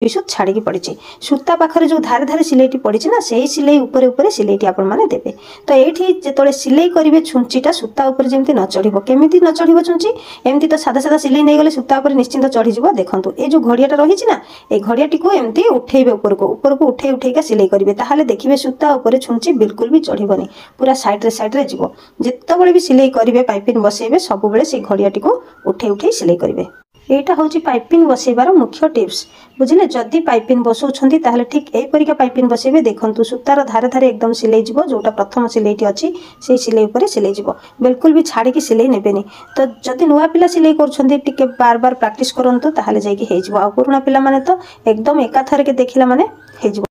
सुत छाड़ी पड़ी सूता पाखे जो धारे धारे सिलेटी पड़ी ना से सिलाई उपर उपर सिलेटी आपण मैंने देवे। तो ये जो सिलाई करेंगे छुंचीटा सूता उपर जमी न चढ़ केमी न चढ़ छुंची एमती तो सादा सादा सिलाई नहीं गले सूता उपर निश्चिंत चढ़ीज। देखो ये जो घड़ियाटा रही ना ये घड़ियाटी को एमती उठेबे ऊपर को उठे उठेका सिलाई करेंगे ताहले देखिए सूता उपर छुंची बिल्कुल भी चढ़बनी पूरा सैड्रे जीव। जितेबाला भी सिलाई करेंगे पाइपिंग बसैबे सब बेले से घड़ियाटी को उठे उठे सिलाई करेंगे। यहाँ हूँ पाइपिंग बसैबार मुख्य टिप्स बुझे। जदि पाइपिंग बसौं ताहले ठीक यहीपरिका पाइपिंग बसैबे। देखो सूतार धारे धारे एकदम सिलाई जीव जोटा प्रथम सिलाईटी अच्छी से सिलाई उपर सिलाई जीव बिल्कुल भी छाड़ी सिलाई नेबेनी। तो जदि नुआ पिला सिलाई कर बार बार प्रैक्टिस करंतु ताहले जाइए हो आ पुराना पिला माने तो एकदम एकाथर के देखला माने हो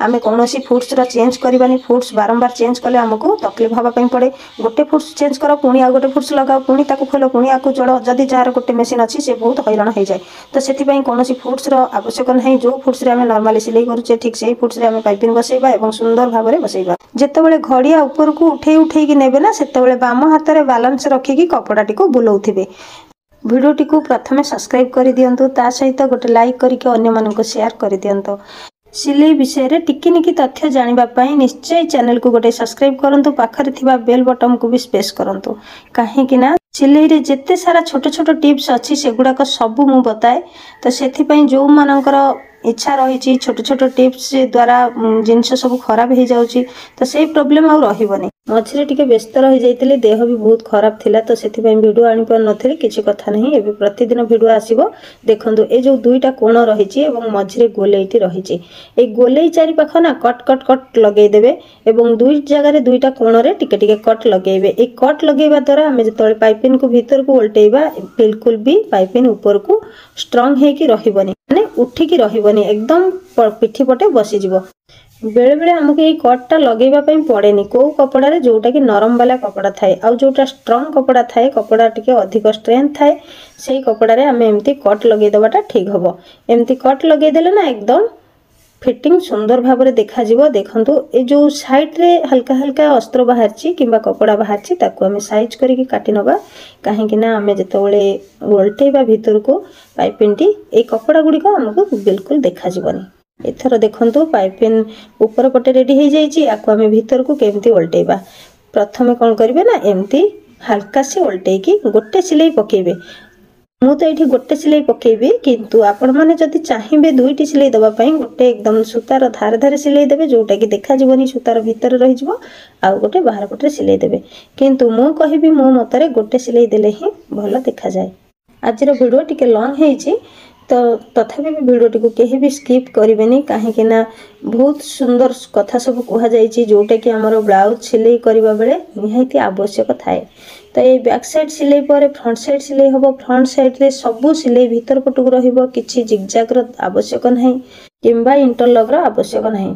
आम कौन फुट्स चेंज करवानी। फुट्स बारंबार चेंज कले आमको तकलीफ हाँपाई पड़े। गोटे फुट्स चेंज कर पुणी आ गोटे फुट्स लगाओ पुणी ताको खोल पुणी आपको जोड़ जदि जार गोटे मेसीन अच्छी से बहुत हैरान हो जाए। तो से कौन फुट्स आवश्यक नहीं जो फुट्स आम नॉर्मली सिलाई करुचे ठीक से फुट्स आम पाइपिंग बसैबा और सुंदर भाव में बसैबा। जितेबाला घड़िया ऊपर को उठे उठे नेबे ना से बाम हाथ में बालांस रखिकी कपड़ाटी को बुलाउथिबे। भिडियोटी को प्रथमे सब्सक्राइब कर दियंतु ता सहित गोटे लाइक करके अन्य मानक शेयर कर दियंतु। सिलाई विषय रे टिकी निकी तथ्य जानिबा पई निश्चय चैनल को गोटे सब्सक्राइब करंतु पाखरे थिबा बेल बटन को भी प्रेस करंतु काहे कि ना सिलाई रे जेते सारा छोट छोट टिप्स अच्छी सेगुड़ा सब मु बताए। तो सेथि पई जो मानकर इच्छा रही छोट छोट टिप्स द्वारा जिनस सब खराब हो जाउची तो से प्रॉब्लम आ रहिबनी। मझे टिके व्यस्त रही जाइतिले देह भी बहुत खराब थिला तो सेथि पई वीडियो आनी पर नथिले किछि कथा नहीं। एबे प्रतिदिन वीडियो आसीबो। देखंतु ए जो दुईटा कोण रहिची एवं मझे गोलेईटी रहिची ए गोलेई चारि पाख ना कट कट कट लगेई देबे एवं दुई जगह रे दुईटा कोण रे टिके टिके कट लगेइबे। ए कट लगेइबा द्वारा हमें जतले पाइपिंग को भीतर को उल्टेइबा बिल्कुल भी पाइपिंग ऊपर को स्ट्रांग हे की रहिबनी माने उठिकी रहिबनी एकदम पिठी पटे बसी जिवो। बेले बेले हमको ये कटटा लगेबा पई पड़ेनी को कपड़ा रे जोटा कि नरम वाला कपड़ा थाए आ जोटा स्ट्रांग कपड़ा थाए कपड़ा टिके अधिक स्ट्रेंथ थाए से कपड़ा रे हमें एमती कट लगेई दबाटा ठीक हबो। एमती कट लगेई देले ना एकदम फिटिंग सुंदर भाव में देखा जिवो। देखंतु ए जो साइड रे हल्का हल्का अस्त्र बाहरची किंबा कपड़ा बाहरची ताको हमें साइज करके काटी नबा काहे कि ना हमें जतबेले उल्टेबा भीतर को पाइपिंगटी ए कपड़ा गुडी को हमको बिल्कुल देखा जिवनी। एथर देखंतु पाइपिंग ऊपर पटे रेडी हो जाइए आपको आम भीतर को केमती उल्टेबा। प्रथमे कौन करेंगे ना एमती हल्का से उल्टेकी गोटे सिलाई पकेबे। मु तो ये गोटे सिलाई पकेबी किंतु आपण मैंने जदि चाहिए दुईटी सिलाई दवाई गोटे एकदम सूतार धारे धारे सिलाई देवे जोटा कि देखा जीवनी सूतार भीतर रही आउ गोटे बाहर पटे सिलाई देवे किंतु मु कहबी मो मतरे गोटे सिलाई देले ही भल देखा जाए। आज वीडियो टिके लॉन्ग है तो तथापि भी वीडियोटी को कहीं भी स्किप करेंगे कहीं ना बहुत सुंदर कथा सब कहुई जोटा कि आमर ब्लाउज सिलाई करने बेले निहाती आवश्यक थाए। तो ये बैक साइड सिलाई पर फ्रंट साइड सिलाई हम फ्रंट साइड रे सबू सिलाई भीतर पटक रही जिगजाग आवश्यक नहीं किंबा इंटरलॉक आवश्यक नहीं।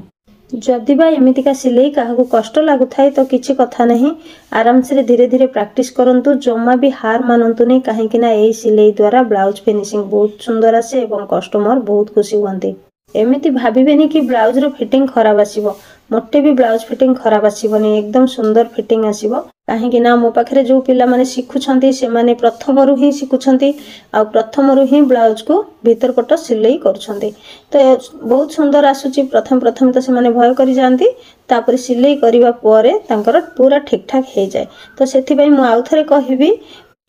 जदि बा एमितिका सिलाई क्या कष्ट लगुए तो किसी कथा नहीं आराम से धीरे धीरे प्रैक्टिस करंतु जमा भी हार मानतु नहीं कहीं यही सिलाई द्वारा ब्लाउज फिनिशिंग बहुत सुंदर आसे और कस्टमर बहुत खुशी हुंती। एमिति भाविबेनी कि ब्लाउज रो फिटिंग खराब आसीबो मोटे भी ब्लाउज फिटिंग खराब आसीबनी एकदम सुंदर फिटिंग आसीबो कहीं ना मो पाखरे जो पिला माने शिखुछंती से माने प्रथम रु ही शिखुछंती आ प्रथम रु ही ब्लाउज को भीतर पट सिलाई करूछंती। तो बहुत सुंदर आसुची प्रथम प्रथम तो से माने भय करि जानती तापर सिलाई करिवा परे तांकर पूरा ठीक ठाक हे जाए। तो सेथि पई मु आउ थरे कहिबी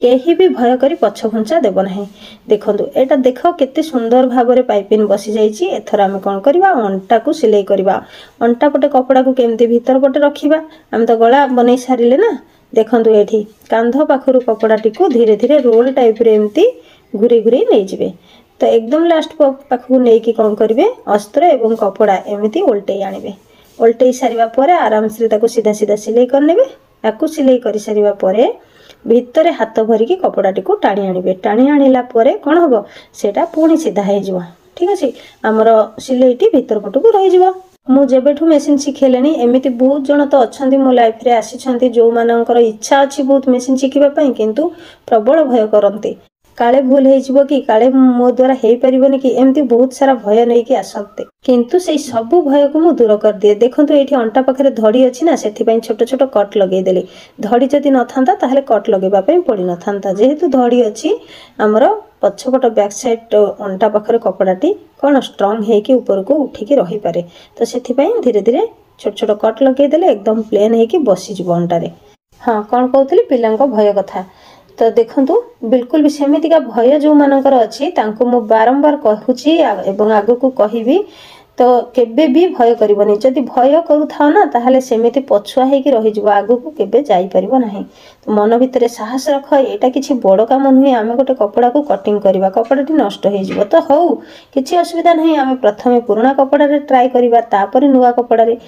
केही भी भय करी पछ घुंचा देव नहीं। देखंतु एटा देखो केते सुंदर भाव में पाइपिंग बसी जाइए। एथर आम कौन करवा अंटा को सिलाई करवा अंटा पटे कपड़ा को केमती भीतर पटे रखिबा आम तो गला बनै सारिले ना। देखंतु एठी कांध पाखरु कपड़ाटी को धीरे धीरे रोल टाइप रे एमती घुरे घुरे नहीं जिवे। तो एकदम लास्ट पाखु नहीं कि कौन करेंगे अस्त्र एवं कपड़ा एमती उल्टे आनिबे। उल्टे सारिबा परे आराम से ताको सीधा सीधा सिलाई करनेबे। ताको सिलाई कर सारिबा परे भितर हाथ भरिकी कपड़ाटी को टाणी आनिबे। टाणी आनिला परे कौन हम सेटा पुणी सीधा हो ठीक अच्छे आमर सिलाईटी भीतर पटक रही। मु जेबेठू मेसीन शिखेलेनी एमिति बहुत जन तो अच्छा मो लाइफ रे आसी जो मानकर इच्छा अच्छी बहुत मेसीन शिखिबा किंतु प्रबल भय करते काले भूल हो कि काले मो द्वारा हो पारबनी कि एमती बहुत सारा भय नहीं कि आसते किंतु से सबू भय को मु दूर कर दिए। देखो ये अंटा पाखे धड़ी अच्छी ना से छोट छोट कट लगेदेली धड़ी जदि न था ताहले कट लगेबा पई पड़ी न था जेहेतु धड़ी अच्छी आमर पछपट बैक साइड अंटा पाखरे कपड़ाटी कौन स्ट्रंग होगी ऊपर को उठिकी रही पारे। तो से धीरे धीरे छोट छोट कट लगेदेले एकदम प्लेन होगी बसीज अंटारे। हाँ कौन कहते पिला भय कथा। तो देखंतु बिल्कुल भी सेमितिका भय जो मानकर अच्छी मु बारंबार कहूची एवं आगु को कहबी। तो केबे भी भय करबनी। जदि भय करूथाओ ना ताहले सेमिति पछुआ हेकी रही जइबो, आगु को केबे जाई परिबो नाही। तो मन भितरे साहस रख, एटा किछि बड़ काम नुहे। आमे गोटे कपड़ा को कटिंग करबा, कपड़ाटी नष्ट हो जिवो तो हौ किछि असुविधा नाही। आमे प्रथमे पुराना कपड़ा रे ट्राई करबा, तापरे नुवा कपड़ा रे।